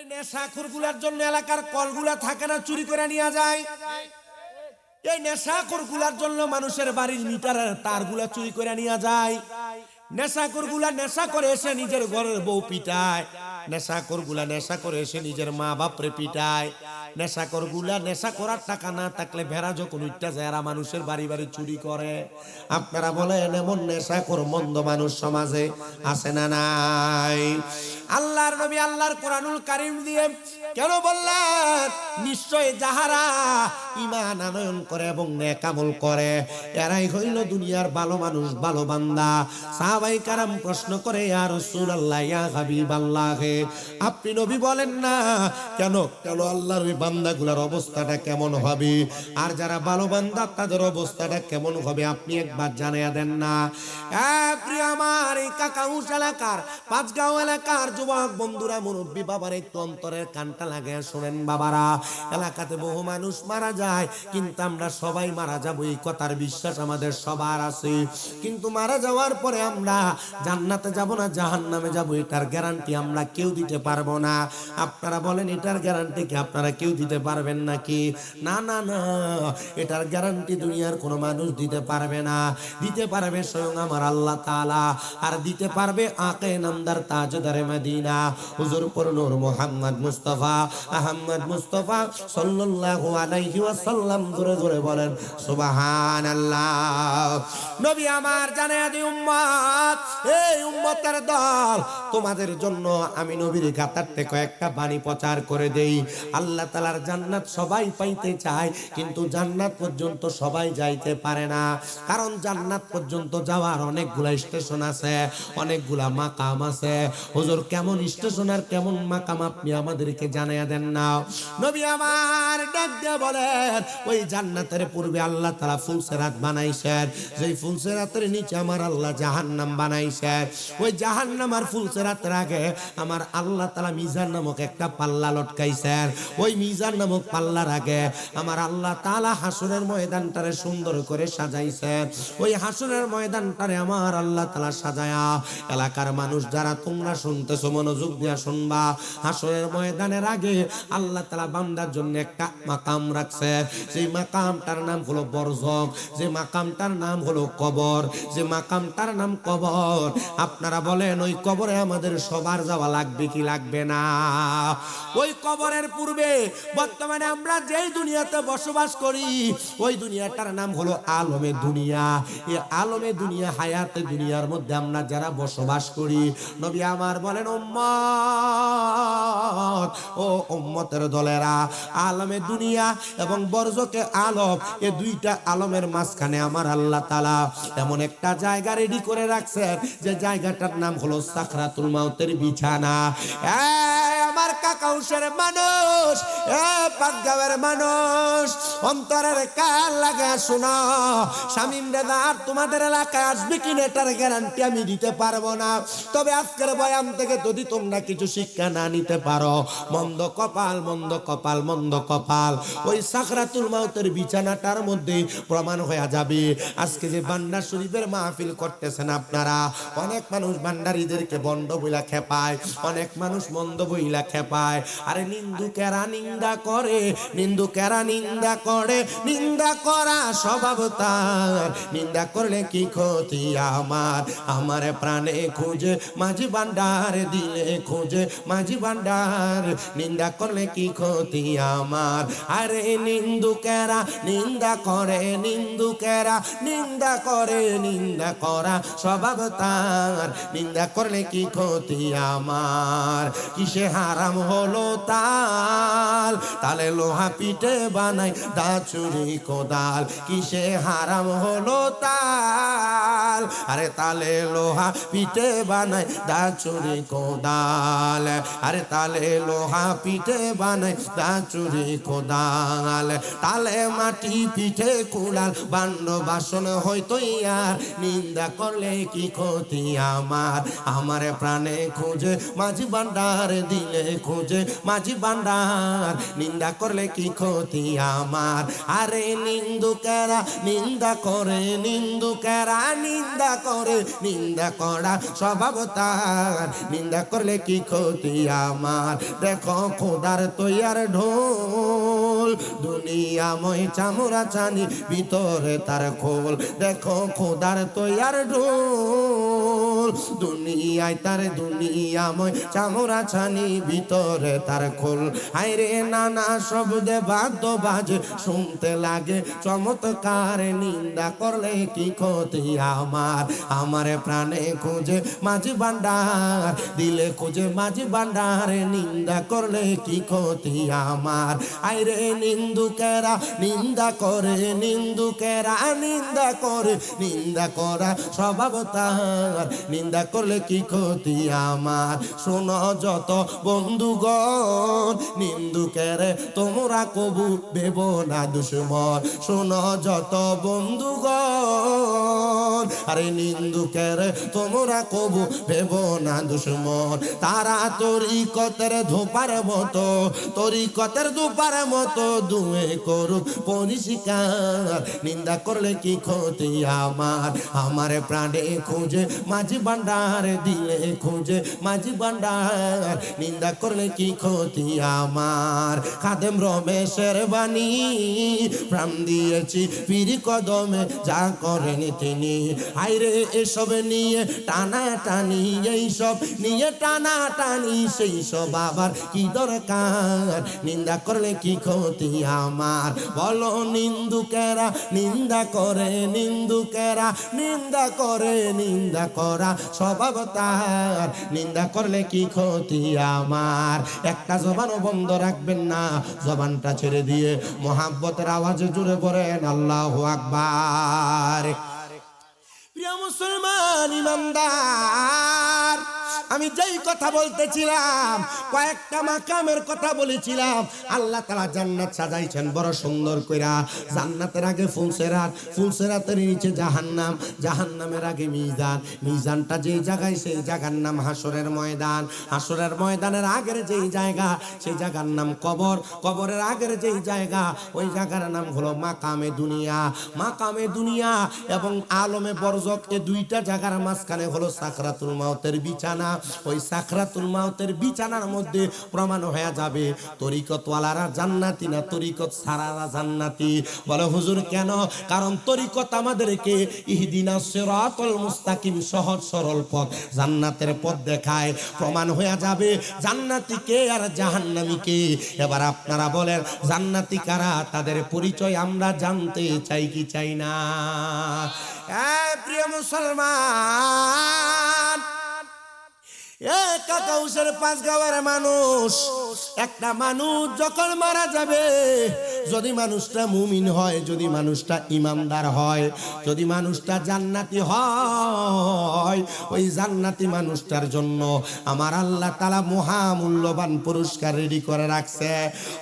এই নেশাখোরগুলার জন্য এলাকার কলগুলা থাকে না, চুরি করে নিয়ে যায়। এই নেশাখোরগুলার জন্য মানুষের বাড়ির মিটারের তারগুলা চুরি করে নিয়ে যায়। নেশাখোরগুলা নেশা করে এসে নিজের ঘরের বউ পিটায়। নেশাখোরগুলা নেশা করে এসে নিজের মা বাপরে পিটায়। নেশাখোরগুলা নেশা করার টাকা না থাকলে ভেড়া যখন উঠতে যায় এরা মানুষের বাড়ি বাড়ি চুরি করে। আপনারা বলেন এমন নেশাখোর মন্দ মানুষ সমাজে আছে না নাই? আল্লাহর নবী আল্লাহর কোরআনুল কারীম দিয়ে কেন বললেন নিশ্চয় যাহারা ঈমান আনয়ন করে এবং নেক আমল করে এরাই হইল দুনিয়ার ভালো মানুষ, ভালো বান্দা। সাহাবায়ে কেরাম প্রশ্ন করে ইয়া রাসূলুল্লাহ, ইয়া হাবিবাল্লাহ, আপনি নবী বলেন না কেন কেন আল্লাহর ওই বান্দাগুলোর অবস্থাটা কেমন হবে, আর যারা ভালো বান্দা তাদের অবস্থাটা কেমন হবে আপনি একবার জানিয়ে দেন না। প্রিয় আমার এই কাকাউস এলাকার, পাঁচগাঁও এলাকার যুবক বন্ধুরা, মুরব্বী বাবার একটু অন্তরের কানটা লাগিয়ে শোনেন বাবারা। এলাকাতে বহু মানুষ মারা যায়, কিন্তু আমরা সবাই মারা যাব এই কথার বিশ্বাস আমাদের সবার আছে। কিন্তু মারা যাওয়ার পরে আমরা জান্নাতে যাব না জাহান্নামে যাব এটার গ্যারান্টি আমরা কেউ দিতে পারবো না। আপনারা বলেন এটার গ্যারান্টি কি আপনারা কেউ দিতে পারবেন নাকি? না না না, এটার গ্যারান্টি দুনিয়ার কোনো মানুষ দিতে পারবে না। দিতে পারবে স্বয়ং আমার আল্লাহ তাআলা, আর দিতে পারবে আকে নামদার তাজদারে মদিনা হুজুর নূর মুহাম্মদ মুস্তাফা আহমদ মুস্তাফা সাল্লাল্লাহু আলাইহি ওয়াসাল্লাম। জোরে জোরে বলেন সুবহানাল্লাহ। নবী আমার জানায়া দি উম্মত, এই উম্মতের দল, তোমাদের জন্য আমি নবীর গাতার থেকে একটা বাণী প্রচার করে দেই। আল্লাহ তাআলার জান্নাত সবাই পাইতে চায়, কিন্তু জান্নাত পর্যন্ত সবাই যাইতে পারে না। কারণ জান্নাত পর্যন্ত যাওয়ার অনেকগুলা স্টেশন আছে, অনেকগুলা মাকাম আছে। হুজুর কেমন স্টেশন আর কেমন মাকাম আপনি আমাদেরকে জানাইয়া দেন না। নবী আমার ডাক দিয়ে বলেন ওই জান্নাতের পূর্বে আল্লাহ তাআলা ফুলসেরাত বানাইছেন, যেই ফুলসেরাতের নিচে আমার আল্লাহ জাহান্নাম বানাইছেন। ওই জাহান্নাম আর ফুলসেরাতের আগে আমার আল্লাহ তাআলা মিজান নামক একটা পাল্লা লটকাইছেন। ওই মিজান নামক পাল্লার আগে আমার আল্লাহ তাআলা হাসরের ময়দানটারে সুন্দর করে সাজাইছেন। ওই হাসরের ময়দানটারে আমার আল্লাহ তাআলা সাজায়া, এলাকার মানুষ যারা তোমরা শুনতেছো মনোযোগ দিয়া শুনবা, হাসরের ময়দানের আগে আল্লাহ তাআলা বান্দার জন্য একটা মাকাম রাখছে। সেই মাকামটার নাম হলো বরজখ, যে মাকামটার নাম হলো কবর, যে মাকামটার নাম কবর। আপনারা বলেন ওই কবরে আমাদের সবার যাওয়া লাগবে কি লাগবে না? ওই কবরের পূর্বে বর্তমানে আমরা যেই দুনিয়াতে বসবাস করি ওই দুনিয়াটার নাম হলো আলমে দুনিয়া। এই আলমে দুনিয়া, হায়াতে দুনিয়ার মধ্যে আমরা যারা বসবাস করি, নবী আমার বলেন উম্মত, ও উম্মতের দলেরা, আলমে দুনিয়া এবং বরজকে আলম, এই দুইটা আলমের মাঝখানে আমার আল্লাহ তাআলা এমন একটা জায়গা রেডি করে রাখছেন, যে জায়গাটার নাম হলো সাকরাতুল মাউতের বিছানা। আমার কাকাউসের মানুষ, পাঁচগাঁওয়ের মানুষ, অন্তরের কান লাগা শোনো, শামীম রেজা আর তোমাদের এলাকায় আসবে কিনা এটার গ্যারান্টি আমি দিতে পারবো না। তবে আজকের বয়ান থেকে যদি তোমরা কিছু শিক্ষা না নিতে পারো, মন্দ কপাল, মন্দ কপাল, মন্দ কপাল ওই সাকরাতুল মাউতের বিছানাটার মধ্যে প্রমাণ হয়ে যাবে। আজকে যে ভান্ডার শরীফের মাহফিল করতেছেন আপনারা, অনেক মানুষ ভান্ডারীদেরকে বন্ড বইলা খেপায়, অনেক মানুষ মন্দ বইলা খেপায়। আরে নিন্দুকেরা নিন্দা করে, নিন্দুকেরা নিন্দা করে, নিন্দা করা স্বভাব তার, নিন্দা করলে কি ক্ষতি আমার? আমার প্রাণে খুঁজে মাঝি ভান্ডার দিলে খুঁজে মাঝি ভান্ডার, নিন্দা করলে কি ক্ষতি আমার? আরে নিন্দুকেরা নিন্দা করে, নিন্দুকেরা নিন্দা করে, নিন্দা করা স্বভাব তার, নিন্দা করলে কি ক্ষতি আমার? কিসে হারাম হলো তাল, তালে লোহা পিঠে বানাই দাচুরি কোদাল, কিসে হারাম হলো তাল, আরে তালে লোহা পিঠে বানাই দাচুরি কোদাল, আরে তালে লোহা পিঠে বানাই দাচুরি কোদাল, তালে মাটি পিঠে কুড়াল বান্ড বাসন হয়তো আর, নিন্দা করলে কি ক্ষতি আমার? আমার প্রাণে খুঁজে মাঝি ভান্ডার দিলে খুঁজে মাঝি ভান্ডার, নিন্দা করলে কি ক্ষতি আমার। আরে নিন্দুকেরা নিন্দা করে, নিন্দুকেরা নিন্দা করে, নিন্দা করা স্বভাব তার, নিন্দা করলে কি ক্ষতি আমার। দেখো খোদার তৈয়ার ঢোল, দুনিয়াময় চামড়া চানি ভিতরে তার খোল। দেখো খোদার তৈয়ার ঢোল, দুনিয়ায় তার দুনিয়াময় চামড়া ছানি ভিতরে তার খোল। হায়রে নানা শব্দে বাদ্য বাজে, শুনতে লাগে চমৎকার, নিন্দা করলে কি ক্ষতি আমার। আমার প্রাণে খুঁজে মাঝি ভান্ডার, দিলে খুঁজে মাঝি ভান্ডার, নিন্দা করলে কি ক্ষতি আমার। আইরে নিন্দুকেরা নিন্দা করে, নিন্দুকেরা নিন্দা করে, নিন্দা করা স্বভাব তার, নিন্দা করলে কি ক্ষতি আমার। শোনো যত বন্ধুগণ, নিন্দুকেরে তোমরা কবু ভেব না দুশ্মন। শোনো যত বন্ধুগণ, আরে নিন্দুকেরে তোমরা কবু ভেব না দুশ্মন। তারা তরিকতের ধোপার মতো, তরিকতের ধোপার মতো দুয়ে করুক পরিষ্কার, নিন্দা করলে কি ক্ষতি আমার। আমার প্রাণে খুঁজে মাঝি ভান্ডার, দিলে খুঁজে মাঝি ভান্ডার, নিন্দা করলে কি ক্ষতি আমার। খাদেম রমেশের বাণী প্রাণ দিয়েছি পীর কদমে, যা করেন তিনি। হায়রে এসব নিয়ে টানা টানি, এইসব নিয়ে টানা টানি, সেই সব আবার কি দরকার, নিন্দা করলে কি ক্ষতি আমার। বলো নিন্দুকেরা নিন্দা করে, নিন্দুকেরা নিন্দা করে, নিন্দা করা স্বভাব তার, নিন্দা করলে কি ক্ষতি আমার। একটা জবানও বন্ধ রাখবেন না, জবানটা ছেড়ে দিয়ে মোহাব্বতের আওয়াজে জুড়ে পড়েন আল্লাহু আকবার। প্রিয় মুসলমান ইমানদার, আমি যেই কথা বলতেছিলাম, কয়েকটা মাকামের কথা বলেছিলাম। আল্লাহ তাআলা জান্নাত সাজাইছেন বড় সুন্দর কইরা। জান্নাতের আগে ফুলসেরাত, ফুলসেরাতের নিচে জাহান্নাম, জাহান্নামের আগে মিজান, মিজানটা যেই জায়গায় সেই জায়গার নাম হাসরের ময়দান, হাসরের ময়দানের আগের যেই জায়গা সেই জায়গার নাম কবর, কবরের আগের যেই জায়গা ওই জায়গার নাম হলো মাকামে দুনিয়া, মাকামে দুনিয়া এবং আলমে বরজক, এই দুইটা জায়গার মাঝখানে হলো সাকরাতুল মাউতের বিছানা। ওই সাকরাতুল মাউতের বিছানার মধ্যে প্রমাণ হয়ে যাবে তরিকতওয়ালারা জান্নাতি না তরিকত ছাড়ারা জান্নাতি। বলে হুজুর কেন? কারণ তরিকত আমাদেরকে ইহদিনাস সিরাতাল মুস্তাকিম, সহজ সরল পথ, জান্নাতের পথ দেখায়। প্রমাণ হয়ে যাবে জান্নাতি কে আর জাহান্নামী কে। এবার আপনারা বলেন জান্নাতি কারা, তাদের পরিচয় আমরা জানতে চাই কি চাই না? প্রিয় মুসলমান, কাকাউসের 5 গাঁয়ের মানুষ, একটা মানুষ যখন মারা যাবে, যদি মানুষটা মুমিন হয়, যদি মানুষটা ইমানদার হয়, যদি মানুষটা জান্নাতি হয়, ওই জান্নাতি মানুষটার জন্য আমার আল্লাহ তাআলা মহামূল্যবান পুরস্কার রেডি করে রাখছে।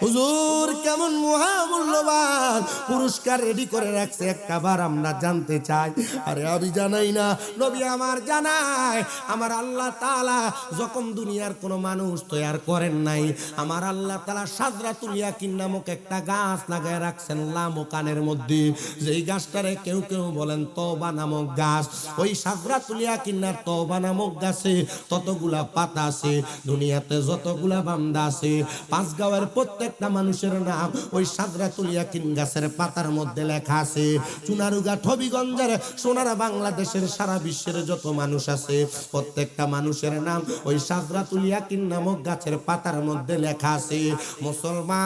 হুজুর কেমন মহামূল্যবান পুরস্কার রেডি করে রাখছে একবার আমরা জানতে চাই। আরে আমি জানাই না, নবী আমার জানায়। আমার আল্লাহ তাআলা যখন দুনিয়ার কোন মানুষ তৈয়ার করেন নাই, আমার আল্লাহ তাআলা সাদরাতুল ইয়াকিন নামক একটা গাছ লাগায় রাখছেন লামকানের মধ্যে। যেই গাছটারে কেউ কেউ বলেন তওবা নামক গাছ। ওই সাদরাতুল ইয়াকিনের তওবা নামক গাছে ততগুলা পাতা আছে, দুনিয়াতে যতগুলা বান্দা আছে 5 গাঁয়ের প্রত্যেকটা মানুষের নাম ওই সাদরাতুল ইয়াকিন গাছের পাতার মধ্যে লেখা আছে। চুনারুঘাট, হবিগঞ্জের, সোনারা, বাংলাদেশের, সারা বিশ্বের যত মানুষ আছে প্রত্যেকটা মানুষের নাম ওই সাদরাতুল ইয়াকিন নামক গাছের পাতার মধ্যে লেখা আছে। মুসলমান,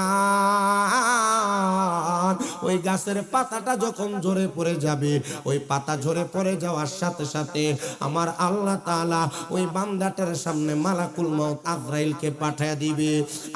ওই গাছের পাতাটা যখন ঝরে পড়ে যাবে, ওই পাতা ঝরে পড়ে যাওয়ার সাথে সাথে আমার আল্লাহ তাআলা ওই বান্দাটার সামনে মালাকুল মউত আজরাইলকে পাঠিয়ে দিবে।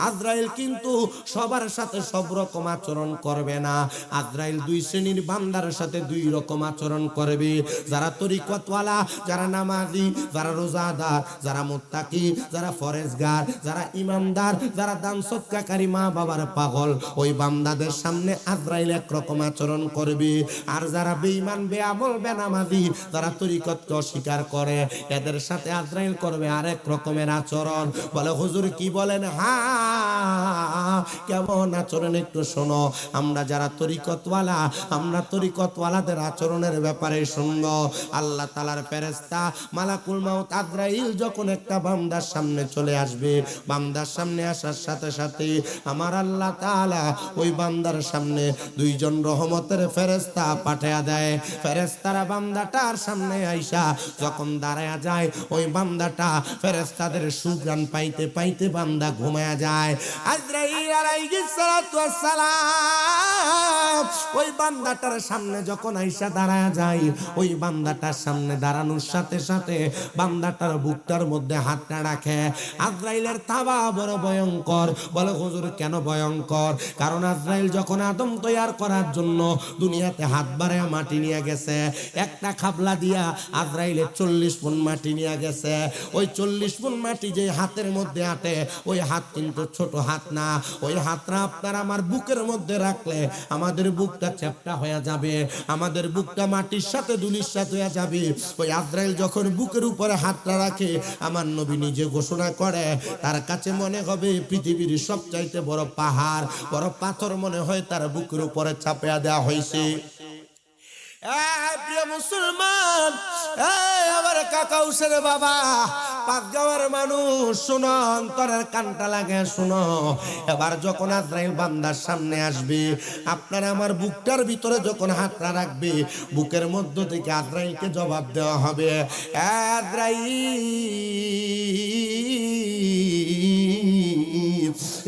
আজরাইল কিন্তু সবার সাথে সব রকম আচরণ করবে না। আজরাইল 2 শ্রেণীর বান্দার সাথে 2 রকম আচরণ করবে। যারা তরিকতওয়ালা, যারা নামাজি, যারা রোজাদার, যারা মুত্তাকি, যারা ফরেজগার, যারা ইমানদার, যারা দান সদকাকারী, মা বাবার পাগল, ওই বান্দা বান্দাদের সামনে আজরাইল একরকম আচরণ করবে, আর যারা বেঈমান বেআমল বেনামাজি যারা তরিকতকে অস্বীকার করে এদের সাথে আজরাইল করবে আরেক রকমের আচরণ। বলে হুজুর কি বলেন? হ্যাঁ, কেমন আচরণ একটু শোনো। আমরা যারা তরিকতওয়ালা আমরা তরিকতওয়ালাদের আচরণের ব্যাপারে শুনবো। আল্লাহ তাআলার ফেরেশতা মালাকুল মাউত আজরাইল যখন একটা বান্দার সামনে চলে আসবে, বান্দার সামনে আসার সাথে সাথে আমার আল্লাহ তাআলা ওই বান্দার সামনে দুইজন রহমতের ফেরেশতা পাঠিয়ে দেয়। ফেরেশতারা বান্দাটার সামনে আইসা যখন দাঁড়ায়া যায়, ওই বান্দাটা ফেরেশতাদের সুঘ্রাণ পাইতে পাইতে বান্দা ঘুমায়া যায়। আজরাইল আলাইহিস সালাতু ওয়াস সালাম ওই বান্দাটার সামনে যখন আইসা দাঁড়ায়া যায়, ওই বান্দাটার সামনে দাঁড়ানোর সাথে সাথে বান্দাটার বুকটার মধ্যে হাতটা রাখে। আজরাইলের তাওবা বড় ভয়ঙ্কর। বলে হুজুর কেন ভয়ঙ্কর? কারণ আজরাইল যখন আদম তৈয়ার করার জন্য দুনিয়াতে হাত বাড়ায়া মাটি নিয়ে গেছে, একটা খাবলা দিয়া আজরাইলে 40 মণ মাটি নিয়ে গেছে। ওই 40 মণ মাটি যে হাতের মধ্যে আটে, ওই হাত কিন্তু ছোট হাত না। ওই হাতটা আপনার আমার বুকের মধ্যে রাখলে আমাদের বুকটা চ্যাপ্টা হয়ে যাবে, আমাদের বুকটা মাটির সাথে ধুলির সাথে হয়ে যাবে। ওই আজরাইল যখন বুকের উপরে হাতটা রাখে, আমার নবী নিজে ঘোষণা করে তার কাছে মনে হবে পৃথিবীর সবচাইতে বড় পাহাড়, বড় পাথর মনে হয় তার বুকের উপরে চাপিয়ে দেওয়া হয়েছে। প্রিয় মুসলমান, আমার কাকা উসের বাবা, পাঁচগাঁওয়ের মানুষ শুনো, অন্তরের কানটা লাগে শুনো। এবার যখন আজরাইল বান্দার সামনে আসবে, আপনার আমার বুকটার ভিতরে যখন হাতটা রাখবে, বুকের মধ্য থেকে আজরাইলকে জবাব দেওয়া হবে, আজরাইল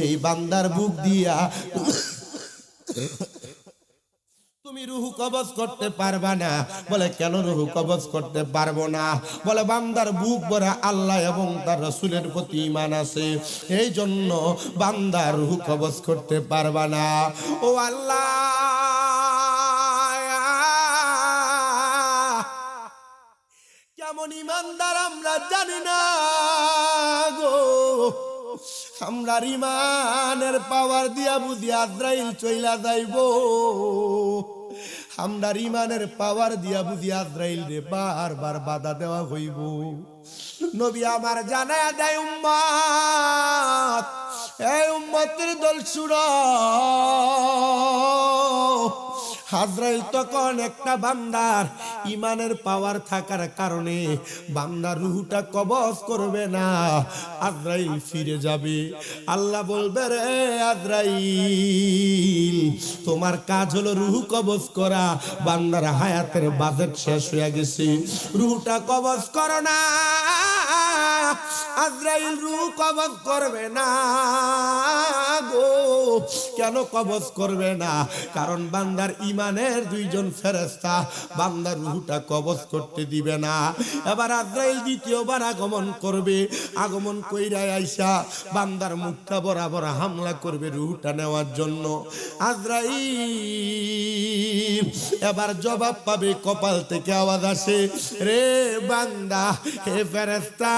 এই বান্দার বুক দিয়া তুমি রুহু কবজ করতে পারবা না। বলে কেন রুহু কবজ করতে পারবো না? বলে বান্দার বুক ভরা আল্লাহ এবং তার রাসূলের প্রতি ঈমান আছে, এই জন্য বান্দার রুহু কবজ করতে পারবা না। ও আল্লাহ, কেমন ঈমানদার আমরা জানি না গো। আমরা ঈমানের পাওয়ার দিয়া বুঝি আজরাইল চইলা যাইব, আমরা ঈমানের পাওয়ার দিয়া বুঝি আজরাইল রে বারবার বাধা দেওয়া হইব। নবী আমার জানায়া দেয় উম্মত, এই উম্মতের দল শুনো, আজরাইল তখন একটা বান্দার ঈমানের পাওয়ার থাকার কারণে বান্দার রূহটা কবজ করবে না, আজরাইল ফিরে যাবে। আল্লাহ বলবে, রে আজরাইল তোমার কাজ হলো রূহ কবজ করা, বান্দার হায়াতের বাজেট শেষ হয়ে গেছে, রূহটা কবজ করো না। আজরাইল রূহ কবজ করবে না গো। কেন কবজ করবে না? কারণ বান্দার ঈমানের দুইজন ফেরেশতা বান্দার রূহটা কবজ করতে দিবে না। এবার আজরাইল দ্বিতীয়বার আগমন করবে, আগমন কইরা আইসা বান্দার মুখটা বরাবর হামলা করবে রূহটা নেওয়ার জন্য। আজরাইল এবার জবাব পাবে, কপাল থেকে আওয়াজ আসে, রে বান্দা, হে ফেরেশতা,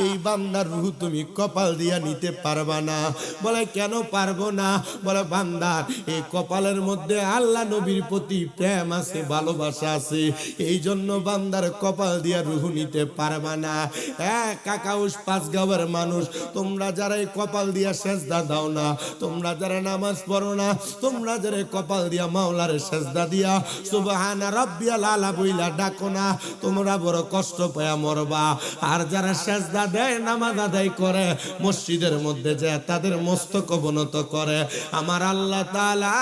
এই বান্দার রূহ তুমি কপাল দিয়া নিতে পারবা না। বলে কেন পারবো না? বলে বান্দার এই কপালের মধ্যে আল্লাহ নবীর প্রতি প্রেম আছে, ভালোবাসা আছে, এই জন্য বান্দার কপাল দিয়া রূহ নিতে পারবা না। কাকাউস পাঁচগাঁওয়ের মানুষ, তোমরা যারা এই কপাল দিয়া সেজদা দাও না, তোমরা যারা নামাজ পড়ো না, তোমরা যারা কপাল দিয়া মাওলার সেজদা দিয়া সুবহানা রাব্বিয়াল আলা বইলা ডাকো না, তোমরা বড় কষ্ট পায়া মরবা। আর যারা সেজদা দেয়, নামাজ আদায় করে, মসজিদের মধ্যে যায় তাদের মস্তক অবনত করে, আমার আল্লাহ তাআলা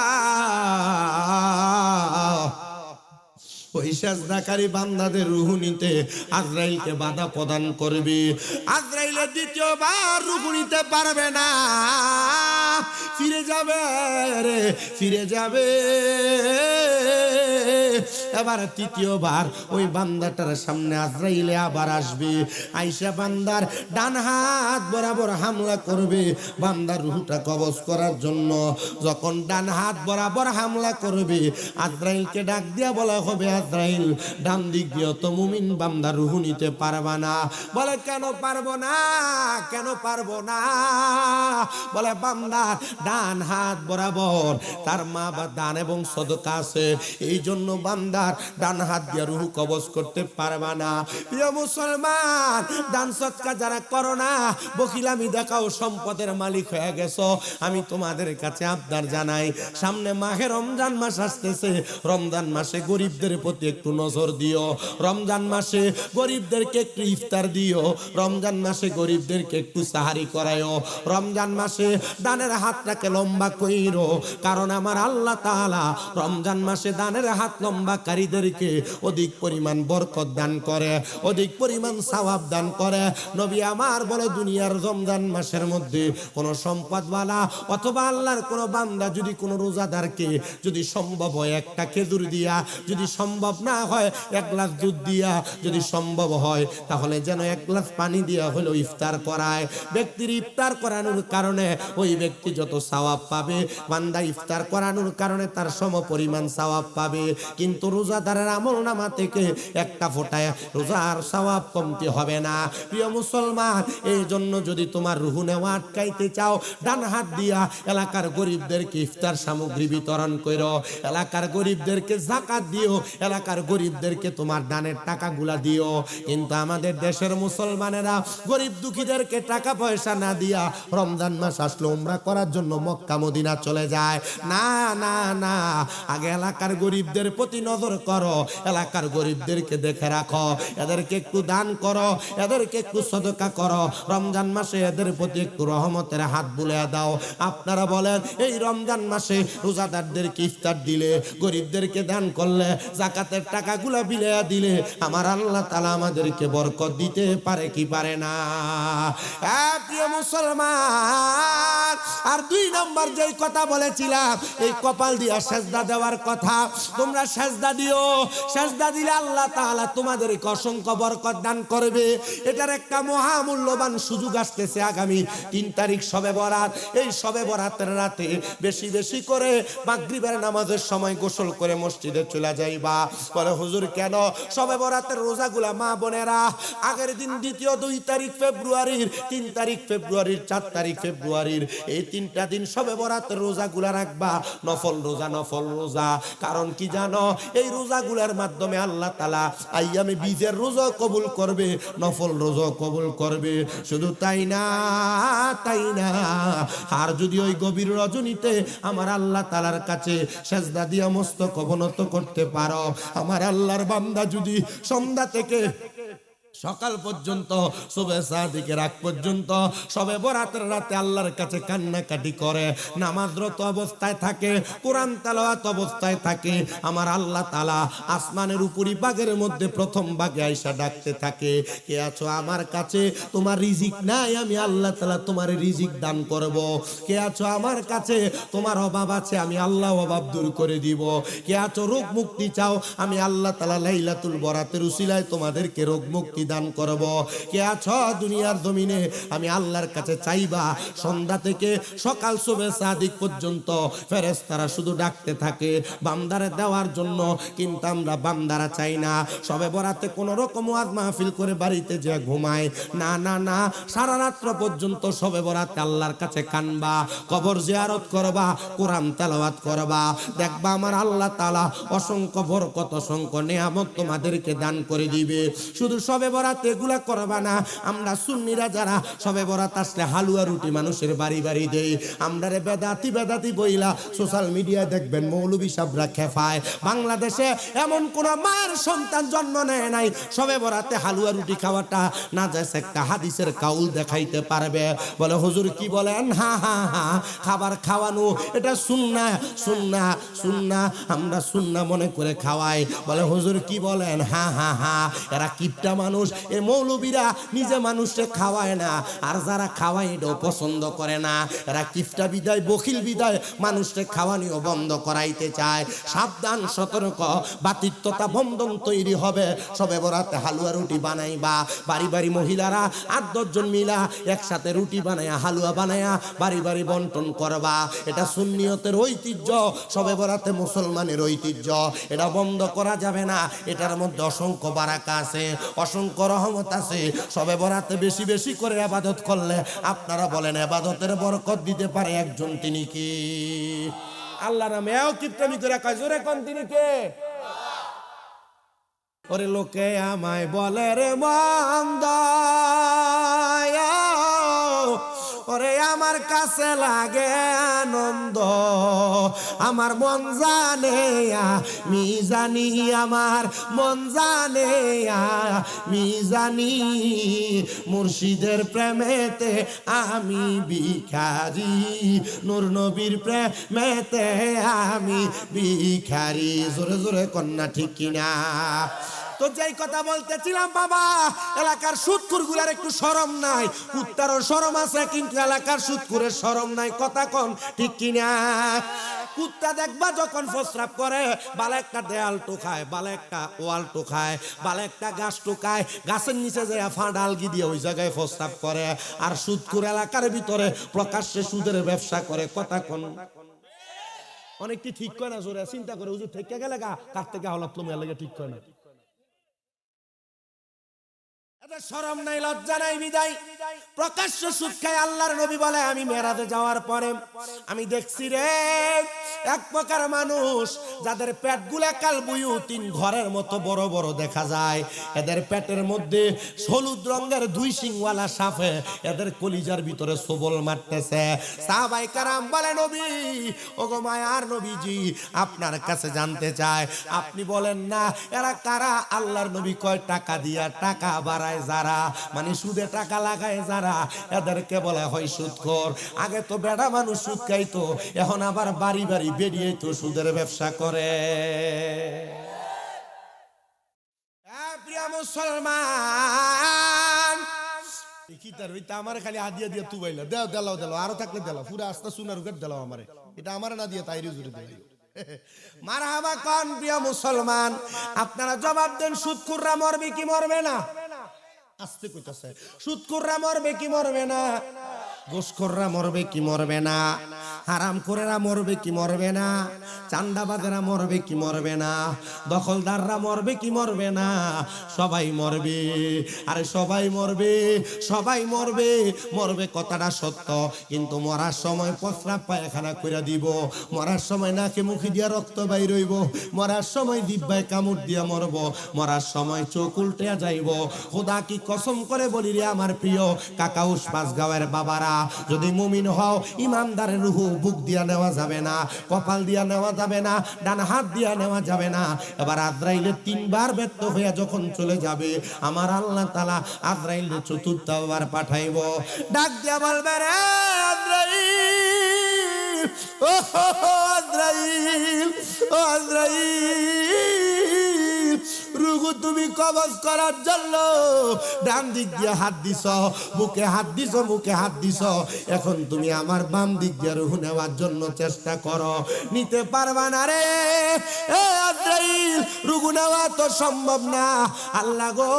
ওই সেজদাকারী বান্দাদের রূহ নিতে আজরাইলকে বাধা প্রদান করবে। আজরাইলের দ্বিতীয়বার রূহ নিতে পারবে না, ফিরে যাবে রে, ফিরে যাবে। এবার তৃতীয়বার ওই বান্দাটার সামনে আজরাইল আবার আসবে, আইসা বান্দার ডান হাত বরাবর হামলা করবে বান্দার রূহটা কবজ করার জন্য। যখন ডান হাত বরাবর হামলা করবে আজরাইলকে ডাক দিয়া বলা হবে, আজরাইল ডান দিক দিয়ে তো মুমিন বান্দার রূহ নিতে পারবা না। বলে কেন পারবো না, কেন পারবো না? বলে বান্দার ডান হাত বরাবর তার মা বা দান এবং সদকা আছে, এই জন্য বান্দার ডান হাত দিয়ে রূহ কবজ করতে পারবা না। প্রিয় মুসলমান, দান সদকা যারা করো না, বকিলামি দেখাও, সম্পদের মালিক হয়ে গেছো, আমি তোমাদের কাছে আবদার জানাই, সামনে মাহে রমজান মাস আসতেছে, রমজান মাসে গরিবদের প্রতি একটু নজর দিও, রমজান মাসে গরিবদেরকে একটু ইফতার দিও, রমজান মাসে গরিবদেরকে একটু সাহারি করায়ও, রমজান মাসে দানের হাতটাকে লম্বা কইরো, কারণ আমার আল্লাহ তাআলা রমজান মাসে দানের হাত লম্বাকারীদেরকে অধিক পরিমাণ বরকত দান করে, অধিক পরিমাণ সওয়াব দান করে। নবী আমার বলে, দুনিয়ার রমজান মাসের মধ্যে কোন সম্পদওয়ালা অথবা আল্লাহর কোন বান্দা যদি কোন রোজাদারকে যদি সম্ভব হয় একটা খেজুর দিয়া, যদি সম্ভব না হয় এক গ্লাস দুধ দিয়া, যদি সম্ভব হয় তাহলে যেন এক গ্লাস পানি দিয়া হলো ইফতার করায়, ব্যক্তির ইফতার করানোর কারণে ওই ব্যক্তি যত সওয়াব পাবে, বান্দা ইফতার করানোর কারণে তার সম পরিমাণ সওয়াব পাবে। কিন্তু রোজাদারের আমলনামা থেকে একটা ফোঁটায় রোজার সওয়াব কমতি হবে না। প্রিয় মুসলমান, এই জন্য যদি তোমার রূহ নেওয়া আটকাইতে চাও, ডান হাত দিয়া এলাকার গরিবদেরকে ইফতার সামগ্রী বিতরণ করো, এলাকার গরিবদেরকে যাকাত দিও, এলাকার গরিবদেরকে তোমার দানের টাকাগুলা দিও। কিন্তু আমাদের দেশের মুসলমানেরা গরিব দুঃখীদেরকে টাকা পয়সা না দিয়া রমজান মাস আসলে উমরা করার জন্য মক্কা মদিনা চলে যায়। না না না, আগে এলাকার গরিবদের প্রতি নজর করো, এলাকার গরিবদেরকে দেখে রাখো, এদেরকে একটু দান করো, এদেরকে একটু সদকা করো, রমজান মাসে এদের প্রতি একটু রহমতের হাত বুলিয়ে দাও। আপনারা বলেন, এই রমজান মাসে রোজাদারদেরকে ইফতার দিলে, গরিবদেরকে দান করলে, যাকাতের টাকাগুলো বিলিয়ে দিলে আমার আল্লাহ তাআলা আমাদেরকে বরকত দিতে পারে কি পারে না? প্রিয় মুসলমান, আর দুই নম্বর যেই কথা বলেছিলাম, এই কপাল দিয়া সেজদা দেওয়ার কথা, তোমরা সেজদা দিও, সেজদা দিলে আল্লাহ তাআলা তোমাদেরকে অসংখ্য বরকত দান করবে। এটার একটা মহামূল্যবান সুযোগ আসতেছে আগামী 3 তারিখ শবে বরাত। এই শবে বরাতের রাতে বেশি বেশি করে মাগরিবের নামাজের সময় গোসল করে মসজিদে চলে যাইবা। বলে হুজুর কেন? শবে বরাতের রোজাগুলা মা বোনেরা আগের দিন দ্বিতীয় 2 তারিখ ফেব্রুয়ারির, 3 তারিখ ফেব্রুয়ারির, 4 তারিখ ফেব্রুয়ারির, এই 3টা দিন শবে বরাতের রোজাগুলা রাখবা, নফল রোজা, নফল রোজা। কারণ কি জানো? এই রোজাগুলার মাধ্যমে আল্লাহ তাআলা আইয়ামে বীজের রোজা কবুল করবে, নফল রোজা কবুল করবে। শুধু তাই না, তাই না, আর যদি ওই গভীর রজনীতে আমার আল্লাহ তাআলার কাছে সেজদা দিয়া মস্তক অবনত করতে পারো, আমার আল্লাহর বান্দা যদি সন্ধ্যা থেকে সকাল পর্যন্ত, সুবহে সাদিকের আগ পর্যন্ত শবে বরাতের রাতে আল্লাহর কাছে কান্নাকাটি করে, নামাজরত অবস্থায় থাকে, কোরআন তেলাওয়াত অবস্থায় থাকে, আমার আল্লাহ তাআলা আসমানের উপরি ভাগের মধ্যে প্রথম ভাগে আয়েশা ডাকতে থাকে, কে আছো আমার কাছে? তোমার রিজিক নাই, আমি আল্লাহ তাআলা তোমার রিজিক দান করব। কে আছো আমার কাছে? তোমার অভাব আছে, আমি আল্লাহ অভাব দূর করে দিব। কে আছো রোগ মুক্তি চাও? আমি আল্লাহ তাআলা লাইলাতুল বরাতের উসিলায় তোমাদেরকে রোগ মুক্তি দান করব। কে আছো দুনিয়ার জমিনে? আমি আল্লাহর কাছে চাইবা। সন্ধ্যা থেকে সকাল সুবহে সাদিক পর্যন্ত ফেরেশতারা শুধু ডাকতে থাকে বান্দারে দেওয়ার জন্য, কিন্তু আমরা বান্দারা চাই না। শবে বরাতে কোন রকম ওয়াজ মাহফিল করে বাড়িতে যে ঘুমায় না, না না, সারা রাত্র পর্যন্ত শবে বরাতে আল্লাহর কাছে কানবা, কবর জিয়ারত করবা, কোরআন তেলাওয়াত করবা, দেখবা আমার আল্লাহ তাআলা অসংখ্য বরকত, অসংখ্য নিয়ামত তোমাদেরকে দান করে দিবে। শুধু শবে বরাত এগুলা করবা না। আমরা সুন্নিরা যারা শবে বরাত আসলে হালুয়া রুটি মানুষের বাড়ি বাড়ি দেই, আমরা রে বেদাতি বেদাতি বইলা সোশ্যাল মিডিয়ায় দেখবেন মৌলবী সাহেবরা খেফায়। বাংলাদেশে এমন কোন মায়ের সন্তান জন্ম নেয় নাই শবে বরাতে হালুয়া রুটি খাওয়াটা না যাচ্ছে একটা হাদিসের কাউল দেখাইতে পারবে? বলে হুজুর কি বলেন? হা হা হা, খাবার খাওয়ানো এটা সুন্নাহ, সুন্নাহ, সুন্নাহ, আমরা সুন্নাহ মনে করে খাওয়াই। বলে হুজুর কি বলেন? হা হা হা, এরা কিপটা মানুষ, মানুষ। এই মৌলবীরা নিজে মানুষকে খাওয়ায় না, আর যারা খাওয়ায় এটাও পছন্দ করে না। এরা কিফটা বিদায়, বখিল বিদায় মানুষকে খাওয়ানিও বন্ধ করাইতে চায়। সাবধান, সতর্ক, বাতিত্বতা বন্ধন তৈরি হবে। সবে বরাতে হালুয়া রুটি বানাইবা, বাড়ি বাড়ি মহিলারা 8-10 জন মিলা একসাথে রুটি বানায়া, হালুয়া বানায়া বাড়ি বাড়ি বন্টন করবা। এটা সুন্নিয়তের ঐতিহ্য, সবে বরাতে মুসলমানের ঐতিহ্য। এটা বন্ধ করা যাবে না। এটার মধ্যে অসংখ্য বারাকা আছে, অসংখ্য রহমত আছে। সবে বরাতে বেশি বেশি করে ইবাদত করলে আপনারা বলেন ইবাদতের বরকত দিতে পারে একজন, তিনি কি? আল্লাহর নামে এও কিপটামি করে কয়, জোরে কোন তিনি কে? ওরে লোকে আমায় বলে রে মন্দ, ওরে আমার কাছে লাগে আনন্দ। আমার মন জানে আমি জানি, আমার মন জানে আমি জানি, মুর্শিদের প্রেমেতে আমি ভিখারি, নূর নবীর প্রেমেতে আমি ভিখারি। জোরে জোরে কন্যা ঠিক কিনা? তো যেই কথা বলতেছিলাম বাবা, এলাকার সুদখোর গুলার একটু শরম নাই। কুত্তারও শরম আছে, কিন্তু এলাকার সুদখোরের শরম নাই। কথা কোন ঠিক কিনা? কুত্তা দেখবা যখন প্রস্রাব করে, বালা একটা দেয়াল টোকায়, বালা একটা ওয়াল টোকায়, বালা একটা গাছ টোকায়, গাছের নিচে যায় ফাঁডালগি দিয়ে ওই জায়গায় প্রস্রাব করে। আর সুদখোর এলাকার ভিতরে প্রকাশ্যে সুদের ব্যবসা করে। কথা কোন? অনেকটি ঠিক করে না, জোরে চিন্তা করে হুজুর থেকে গেলে গা কার থেকে হলাত লাগে ঠিক করে না। শরম নাই, লজ্জা নাই, বিদায় প্রকাশ্য সুদ খায়। আল্লাহর নবী বলে, আমি মেরাজে যাওয়ার পরে আমি দেখছি রে এক প্রকার মানুষ যাদের পেট গুলা কাল বুয়ুতিন ঘরের মতো বড় বড় দেখা যায়। এদের পেটের মধ্যে হলুদ রঙের 2 শিংওয়ালা সাপে এদের কলিজার ভিতরে সবল মারতেছে। সাহাবায়ে কেরাম বলে, নবী ওগো মায়ার নবীজি, আপনার কাছে জানতে চায়, আপনি বলেন না এরা কারা? আল্লাহর নবী কয়, টাকা দিয়া টাকা বাড়ায় যারা, মানে সুদে টাকা লাগায় যারা, এদেরকে বলা হয় সুদখোর। আগে তো বেড়া মানুষ সুদ খাইতো, এখন আবার বাড়ি বাড়ি বেরিয়ে তো সুদের ব্যবসা করে। প্রিয় মুসলমান, আমার খালি হাদিয়া দিয়ে তুবাইলা দেও, দেলাও দেলাও, আরো থাকলে দেলাও, পুরো আস্তা সুনার উগের দেলাও আমারে। এটা আমার না দিয়ে তাইরে জুড়ে দিলাম। মারহাবা কোন প্রিয় মুসলমান? আপনারা জবাব দেন, সুদখোররা মরবে কি মরবে না? আস্তে কইতাছে, সুদখোররা মরবে কি মরবে না? ঘুষখোররা মরবে কি মরবে না? হারামখোরেরা মরবে কি মরবে না? চান্দাবাজেরা মরবে কি মরবে না? দখলদাররা মরবে কি মরবে না? সবাই মরবে। আরে সবাই মরবে, সবাই মরবে। মরবে কথাটা সত্য, কিন্তু মরার সময় প্রস্রাব পায়খানা কইরা দিব, মরার সময় নাকে মুখে দিয়া রক্ত বাইর হইব, মরার সময় দিব্যায় কামড় দিয়া মরব, মরার সময় চোখ উল্টে যাইব। খোদা কি কসম করে বলি রে আমার প্রিয় কাকাউস পাঁচগাঁওয়ের বাবারা, যদি মুমিন হও, ইমানদারের রূহ বুক দিয়া নেওয়া যাবে না, কপাল দিয়া নেওয়া যাবে না, ডান হাত দিয়া নেওয়া যাবে না। এবার আজরাইলে 3 বার ব্যর্থ হইয়া যখন চলে যাবে, আমার আল্লাহ তাআলা আজরাইলে 4th বার পাঠাইব। ডাক দিয়া বলবে, রে আজরাইল, ও আজরাইল, ও আজরাইল, রূহ তুমি কবজ করার জন্য ডান দিক দিয়ে হাত দিছ, বুকে হাত দিছ, মুখে হাত দিছ, এখন তুমি আমার বাম দিক দিয়ে রূহ নেওয়ার জন্য চেষ্টা করো, নিতে পারবা না রে। এ আজরাইল, রূহ নেওয়া তো সম্ভব না। আল্লাহ গো,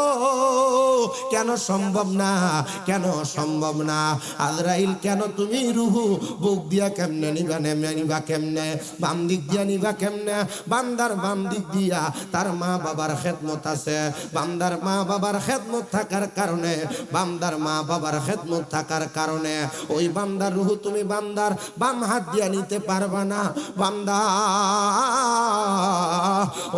কেন সম্ভব না? কেন সম্ভব না? আজরাইল, কেন তুমি রূহ বুক দিয়া কেমনে নিবা? নিবা কেমনে? বাম দিক দিয়া নিবা কেমনে? বান্দার বাম দিক দিয়া তার মা বাবার খেদমত আছে। বান্দার মা বাবার খেদমত থাকার কারণে, বান্দার মা বাবার খেদমত থাকার কারণে ওই বান্দার রূহ তুমি বান্দার বাম হাত দিয়া নিতে পারবা না। বান্দা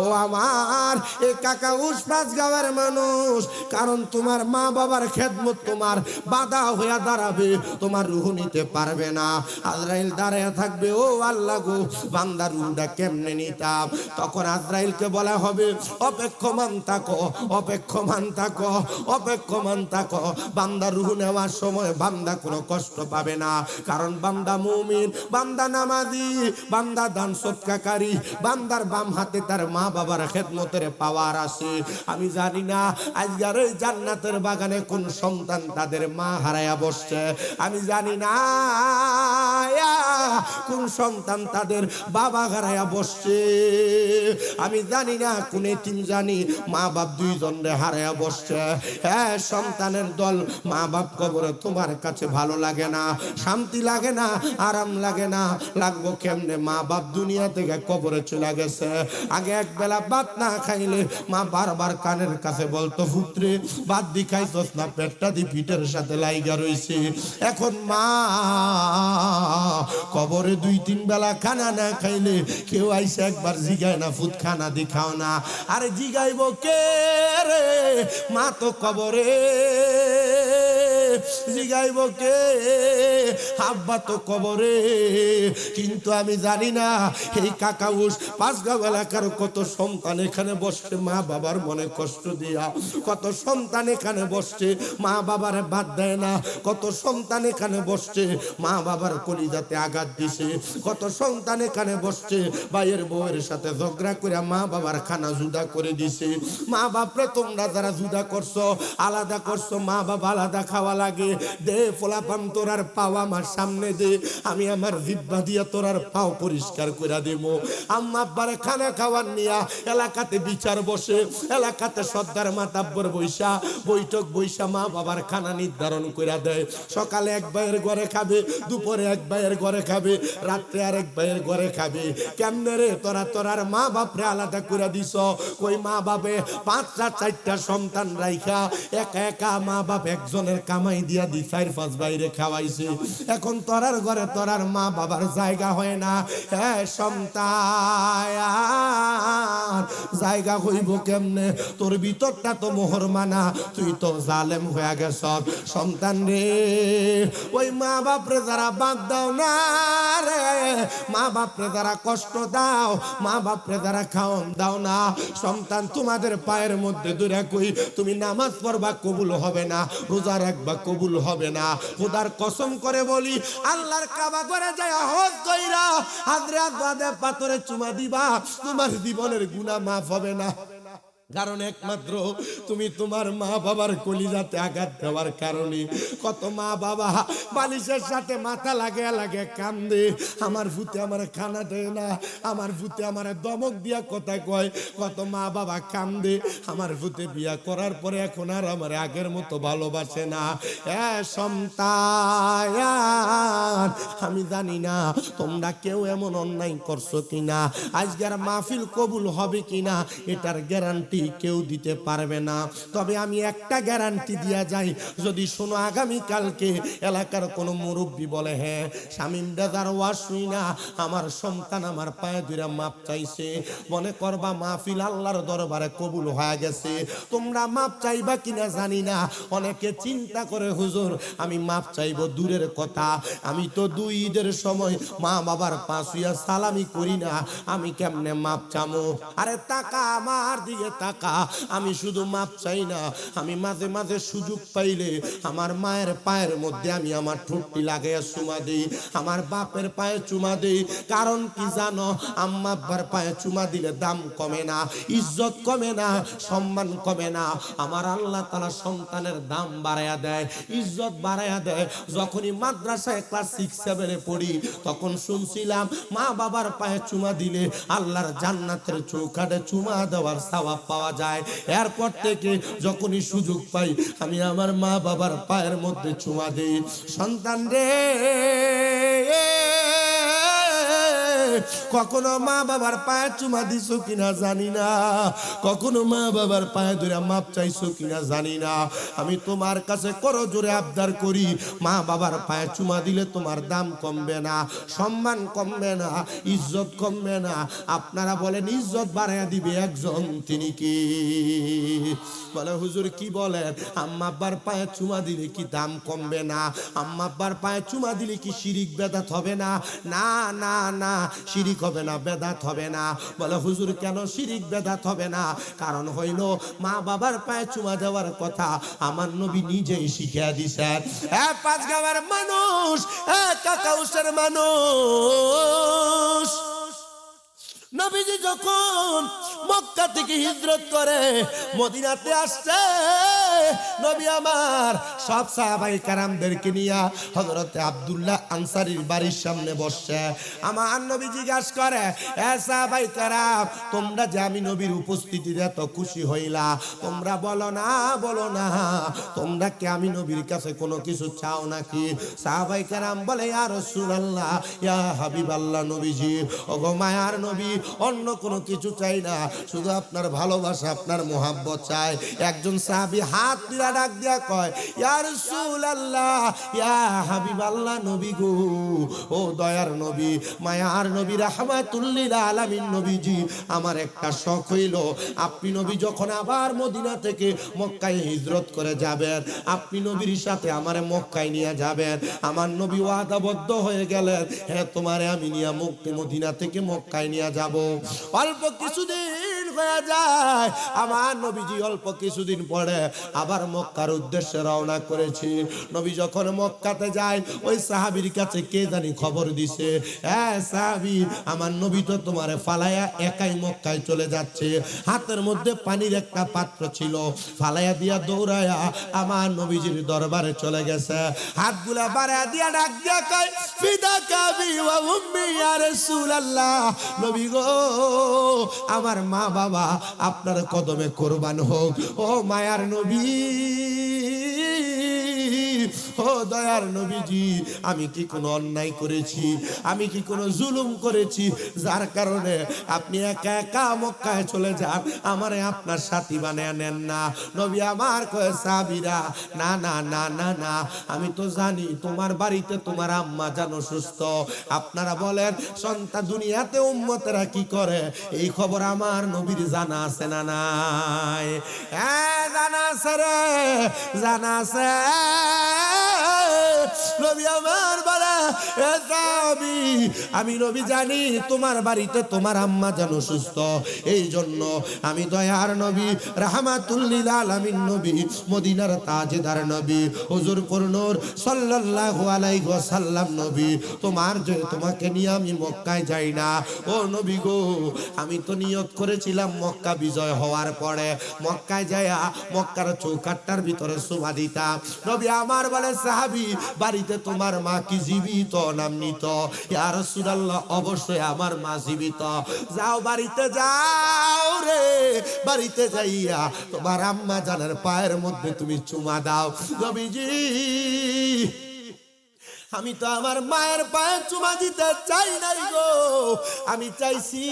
ও আমার এই কাকাউস পাঁচগাঁওয়ের মানুষ, কারণ তোমার মা বাবার খেদমত তোমার বাধা হইয়া দাঁড়াবে, তোমার রূহ নিতে পারবে না। আজরাইল দাঁড়ায় থাকবে, ও আল্লাহ গো, বান্দার রূহটা কেমনে নিতাম? তখন আজরাইলকে বলা হবে, অপেক্ষমান থাকো, অপেক্ষমান থাকো, অপেক্ষমান থাকো। বান্দা রূহ নেওয়ার সময় বান্দা কোনো কষ্ট পাবে না, কারণ বান্দা মুমিন, বান্দা নামাজি, বান্দা দান সদকাকারী, বান্দার বাম হাতে তার মা বাবার খেদমতের পাওয়ার আছে। আমি জানি না আজকের এই জান্নাতের বাগানে কোন সন্তান তাদের মা হারায়া বসছে, আমি জানি না কোন সন্তান তাদের বাবা হারায়া বসছে, আমি জানি না কোন এতিম জানি মা বাপ দুইজন রে হারায়া বসছে। হ্যাঁ, সন্তানের দল মা বাপ কবরে তোমার কাছে ভালো লাগে না, শান্তি লাগে না, আরাম লাগে না, লাগবো কেমনে? মা বাপ দুনিয়া থেকে কবরে চলে গেছে। আগে এক বেলা ভাত না খাইলে মা বারবার কানের কাছে বলতো, পুত্রে ভাত দি খাইছস না? পেটটা দি পিঠের সাথে লাইগা রইছে। এখন মা কবরে 2-3 বেলা খানা না খাইলে কেউ আইসে একবার জিগায় না, ফুত খানা দি খাও না? আরে জিগাইব কে রে? মা তো কবরে। জিগাইব কে? আব্বা তো কবরে। কিন্তু আমি জানি না এই কাকাউস পাঁচগাঁও এলাকার কত সন্তান এখানে বসছে মা বাবার মনে কষ্ট দিয়া, কত সন্তান এখানে বসছে মা বাবার বাদ দেয় না, কত সন্তান এখানে বসছে মা বাবার কলিজাতে আঘাত দিছে, কত সন্তান এখানে বসছে ভাইয়ের বউয়ের সাথে ঝগড়া করে মা বাবার খানা জুদা করে দিছে। মা বাপরে তোমরা যারা জুদা করছো, আলাদা করছো, মা বাবা আলাদা খাওয়া লাগে, দে ফোলাপান তোরার পাও আমার সামনে দে, আমি আমার জিহ্বা দিয়া তোরার পাও পরিষ্কার করে দেব। আম্মা আব্বারে খানা খাওয়ার নিয়া এলাকাতে বিচার বসে, এলাকাতে সর্দার মাতাব্বর বৈশা বৈঠক বৈশা মা বাবার খানা নির্ধারণ করে দেয়। সকালে এক ভাইয়ের ঘরে খাবে, দুপুরে এক ভাইয়ের ঘরে খাবে, রাত্রে আরেক ভাইয়ের ঘরে খাবে। কেমনে রে তোরা তোরার মা বাপরে আলাদা করে দিছ? ওই মা বাপে 5-4টা সন্তান রাইখা একা একা মা বাপ একজনের কামাই দিয়া দি 4-5 বাইরে খাওয়াইছে। এখন তোরার ঘরে তোরার মা বাবার জায়গা হয় না। হ্যাঁ সন্তান, জায়গা হইব কেমনে? তোর ভিতরটা তো মোহর মানা, তুই তো জালেম হয়ে গেছ। সন্তান রে, ওই মা বাপরে যারা বাদ দাও না রে, মা বাপরে যারা কষ্ট দাও, মা বাপরে যারা খাওয়ান দাও না, সন্তান তোমাদের পায়ের মধ্যে ধরে কই, তুমি নামাজ পড়বা কবুল হবে না, রোজা রাখবা কবুল হবে না। খোদার কসম করে বলি, আল্লাহর কাবা করে যায় হজ কইরা হাজরাত বাদে পাথরে চুমা দিবা, তোমার জীবনের গুনাহ মাফ হবে না। কারণ একমাত্র তুমি তোমার মা বাবার কলিজাতে আঘাত দেওয়ার কারণে। কত মা বাবা বালিশের সাথে মাথা লাগে লাগে কান্দে, আমার ভূতে আমার খানা দেয় না, আমার ভূতে আমার দমক দিয়া কথা কয়। কত মা বাবা কান্দে, আমার ভূতে বিয়া করার পরে এখন আর আমার আগের মতো ভালোবাসে না। সন্তান, আমি জানি না তোমরা কেউ এমন অন্যায় করছো কিনা, আজকের মাহফিল কবুল হবে কিনা এটার গ্যারান্টি কেউ দিতে পারবে না। তবে আমি একটা গ্যারান্টি দিয়া যাই, যদি শোনো আগামী কালকে এলাকার কোনো মুরব্বী বলে, হ্যাঁ শামীম দাদার ওয়াজ শুই না আমার সন্তান আমার পায়ে ধরে মাপ চাইছে, মনে করবা মাহফিল আল্লাহর দরবারে কবুল হয়ে গেছে। তোমরা মাপ চাইবা কিনা জানি না, অনেকে চিন্তা করে হুজুর আমি মাপ চাইবো দূরের কথা, আমি তো 2 ঈদের সময় মা বাবার পাশে সালামি করি না, আমি কেমনে মাপ চামো? আরে টাকা আমার দিকে টাকা, আমি শুধু মাপ চাই না, আমি মাঝে মাঝে সুযোগ পাইলে আমার মায়ের পায়ের মধ্যে আমি আমার ঠোঁটটি লাগাইয়া চুমা দিই, আমার বাপের পায়ে চুমা দিই। কারণ কি জানো? আম্মা আব্বার পায়ে চুমা দিলে দাম কমে না, ইজ্জত কমে না, সম্মান কমে না। আমার আল্লাহ তাআলা সন্তানের দাম বাড়াইয়া দেয়, ইজ্জত বাড়াইয়া দেয়। যখনই মাদ্রাসায় ক্লাস 6-7 পড়ি তখন শুনছিলাম মা বাবার পায়ে চুমা দিলে আল্লাহর জান্নাতের চৌকাঠে চুমা দেওয়ার সওয়াব পাওয়া যায়। এরপর থেকে যখনই সুযোগ পাই আমি আমার মা বাবার পায়ের মধ্যে চুমা দিই। সন্তান রে, কখনো মা বাবার পায়ে চুমা দিছো কিনা জানি না, কখনো মা বাবার পায়ে ধরে মাপ চাইছো কিনা জানি না। আমি তোমার কাছে করো জোরে আবদার করি, মা বাবার পায়ে চুমা দিলে তোমার দাম কমবে না, সম্মান কমবে না, ইজ্জত কমবে না। আপনারা বলেন ইজ্জত বাড়াইয়া দিবে একজন, তিনি কি? বলে হুজুর কি বলেন? আম্মা আব্বার পায়ে চুমা দিলে কি দাম কমবে না? আম্মা আব্বার পায়ে চুমা দিলে কি শিরিক বেদাত হবে না? না না না, শিরিক হবে না, বেদাত হবে না। বলে হুজুর কেন শিরিক বেদাত হবে না? কারণ হইল মা বাবার পায়ে চুমা দেওয়ার কথা আমার নবী নিজেই শিখিয়ে দিছেন। পাঁচগাঁওয়ের মানুষ, কাকাউসের মানুষ, নবীজি যখন মক্কা থেকে হিজরত করে মদিনাতে আসছে, নবী আমার সব সাহাবায়ে কেরামদেরকে নিয়ে হযরতে আব্দুল্লাহ আনসারীর বাড়ির সামনে বসছে। আমার নবী জিজ্ঞাসা করে, এ সাহাবায়ে কেরাম, তোমরা যে আমি নবীর উপস্থিতিতে এত খুশি হইলা, তোমরা বলো না তোমরা কি আমি নবীর কাছে কোনো কিছু চাও নাকি? সাহাবায়ে কেরাম বলে, ইয়া রাসূলুল্লাহ, ইয়া হাবিবাল্লাহ, নবীজি, ওগো মায়ার নবী, অন্য কোনো কিছু চাই না, শুধু আপনার ভালোবাসা, আপনার মোহাব্বত চাই। একজন সাহাবী হাত তুলে ডাক দিয়া কয়, ইয়া রাসূলুল্লাহ, ইয়া হাবিবাল্লাহ, নবী গো, ও দয়ার নবী, মায়ার নবী, রাহমাতুল লিল আলামিন নবীজি, আমার একটা শখ হইল, আপনি নবী যখন আবার মদিনা থেকে মক্কায় হিজরত করে যাবেন, আপনি নবীর সাথে আমারে মক্কায় নিয়ে যাবেন। আমার নবী ওয়াদাবদ্ধ হয়ে গেলেন, হ্যাঁ তোমারে আমি নিয়ে মদিনা থেকে মক্কায় নিয়ে যাব। অল্প কিছুদিন হয়ে যায়, আমার নবীজি অল্প কিছুদিন পরে আবার মক্কার উদ্দেশ্যে রওনা করেছি। নবী যখন মক্কাতে যায়, ওই সাহাবীর কাছে কে জানি খবর দিছে, হ্যাঁ সাহাবী, আমার নবী তো তোমারে ফালায়া একাই মক্কায় চলে যাচ্ছে। হাতের মধ্যে পানির একটা পাত্র ছিল, ফালায়া দিয়া দৌড়ায়া আমার নবীজির দরবারে চলে গেছে। হাতগুলা বাড়ায়া দিয়া ডাক দিয়া কয়, ফিদাকা বি ওয়া উম্মি ইয়া রাসূলুল্লাহ, নবী গো, আমার মা বাবা আপনার কদমে কোরবান হোক। ও মায়ার নবী, ও দয়ার নবীজি, আমি কি কোনো অন্যায় করেছি? আমি কি কোনো জুলুম করেছি যার কারণে আপনি একা একা মক্কায় চলে যান, আমারে আপনার সাথী বানিয়ে নেন না? নবী আমার কয়, সাহাবীরা, না না না না না, আমি তো জানি তোমার বাড়িতে তোমার আম্মা জানো সুস্থ। আপনারা বলেন সন্তান দুনিয়াতে উম্মতেরা কি করে, এই খবর আমার নবীর জানা আছে না নাই? হ্যাঁ জানা আছে রে, জানা আছে। নবী আমার বলে, এ সাহাবী, আমি নবী জানি তোমার বাড়িতে তোমার আম্মা জানো সুস্থ, এই জন্য আমি দয়ার নবী, রাহমাতুল লিল আলামিন নবী, মদিনার তাজদার নবী, হুজুর নূর সাল্লাল্লাহু আলাইহি ওয়াসাল্লাম নবী, তোমাকে নিয়ে আমি মক্কায় যাই না। ও নবী গো, আমি তো নিয়ত করেছিলাম মক্কা বিজয় হওয়ার পরে মক্কায় যায়া মক্কার চৌকাটটার ভিতরে শোভা দিতাম। নবী আমার বলে, সাহাবী, বাড়িতে তোমার মা কি জীবিত না মৃত? ইয়া রাসূলুল্লাহ, অবশ্যই আমার মা জীবিত। যাও বাড়িতে যাও রে, বাড়িতে যাইয়া তোমার আম্মা জানের পায়ের মধ্যে তুমি চুমা দাও। নবীজি, আমি তো আমার মায়ের পায়ে চুমা দিতে চাই নাই গো, আমি চাইছি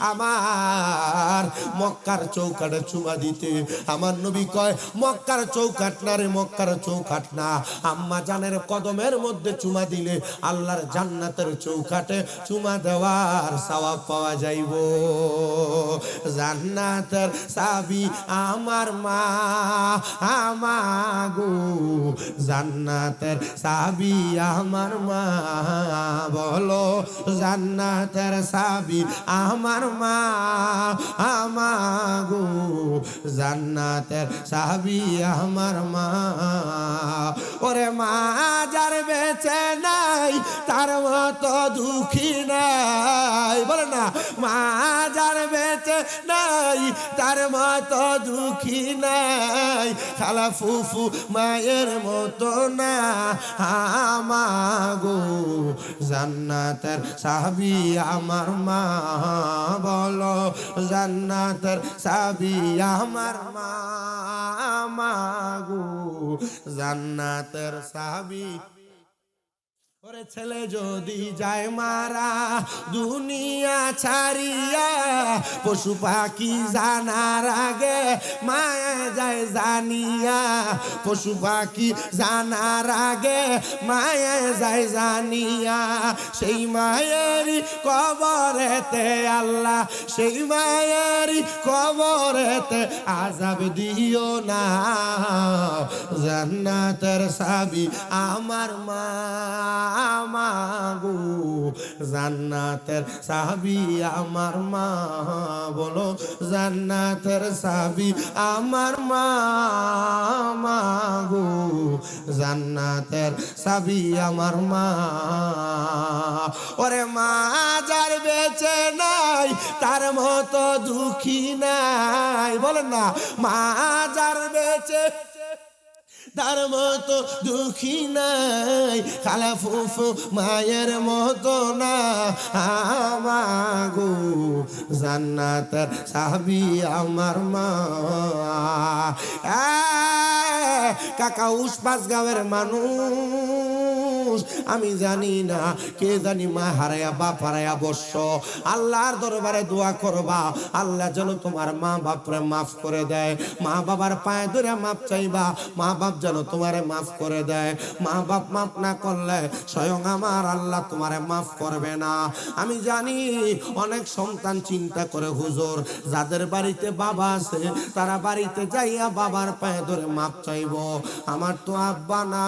আমার মক্কার চৌকাটে চুমা দিতে। আমার নবী কয়, মক্কার চৌকাট না রে, মক্কার চৌকাট না, আম্মা জানের কদমের মধ্যে চুমা দিলে আল্লাহর জান্নাতের চৌকাটে চুমা দেওয়ার সওয়াব পাওয়া যাইব। জান্নাতের চাবি আমার মা, আমাগো জান্নাতের চাবি আমার মা, বলো জান্নাতের চাবি আমার মা, আমাগো জান্নাতের চাবি আমার মা। ওরে মা যার বেঁচে নাই তার মতো দুঃখী নাই, বলে না, মা যার বেঁচে নাই তার মতো দুঃখী নাই, খালা ফুফু মায়ের মতো না, আমাগো জান্নাতের চাবি আমার মা, বলো জান্নাতের চাবি আমার মা, আমাগো জান্নাতের চাবি। ওরে ছেলে যদি যায় মারা দুনিয়া ছাড়িয়া, পশু পাখি জানার আগে মায়া যায় জানিয়া, পশু পাখি জানার আগে মায়া যায় জানিয়া, সেই মায়েরই কবরেতে আল্লাহ, সেই মায়েরই কবরেতে আযাব দিও না, জান্নাতের চাবি আমার মা, আমাগো জান্নাতের চাবি আমার মা, বলো জান্নাতের চাবি আমার মা, মা গো জান্নাতের চাবি আমার মা। ওরে মা যার বেঁচে নাই তার মতো দুঃখী নাই, বলেন না মা যার বেঁচে তার মতো দুঃখী নাই, খালা ফুফু মায়ের মতো না আমাগো জান্নাতের চাবি আমার মা। কাকা উসপাস গাঁয়ের মানুষ, আমি জানি না কে জানি মা হারায়া বাপ হারায়া বর্ষ, আল্লাহর দরবারে দোয়া করবা আল্লাহ যেন তোমার মা বাপরে মাফ করে দেয়। মা বাবার পায়ে ধরে মাপ চাইবা, মা বাপ যেন তোমারে মাফ করে দেয়। মা বাপ মাফ না করলে স্বয়ং আমার আল্লাহ তোমারে মাফ করবে না। আমি জানি অনেক সন্তান চিন্তা করে হুজুর যাদের বাড়িতে বাবা আছে তারা বাড়িতে যাইয়া বাবার পায়ে ধরে মাপ চাইব, আমার তো আব্বা নাই,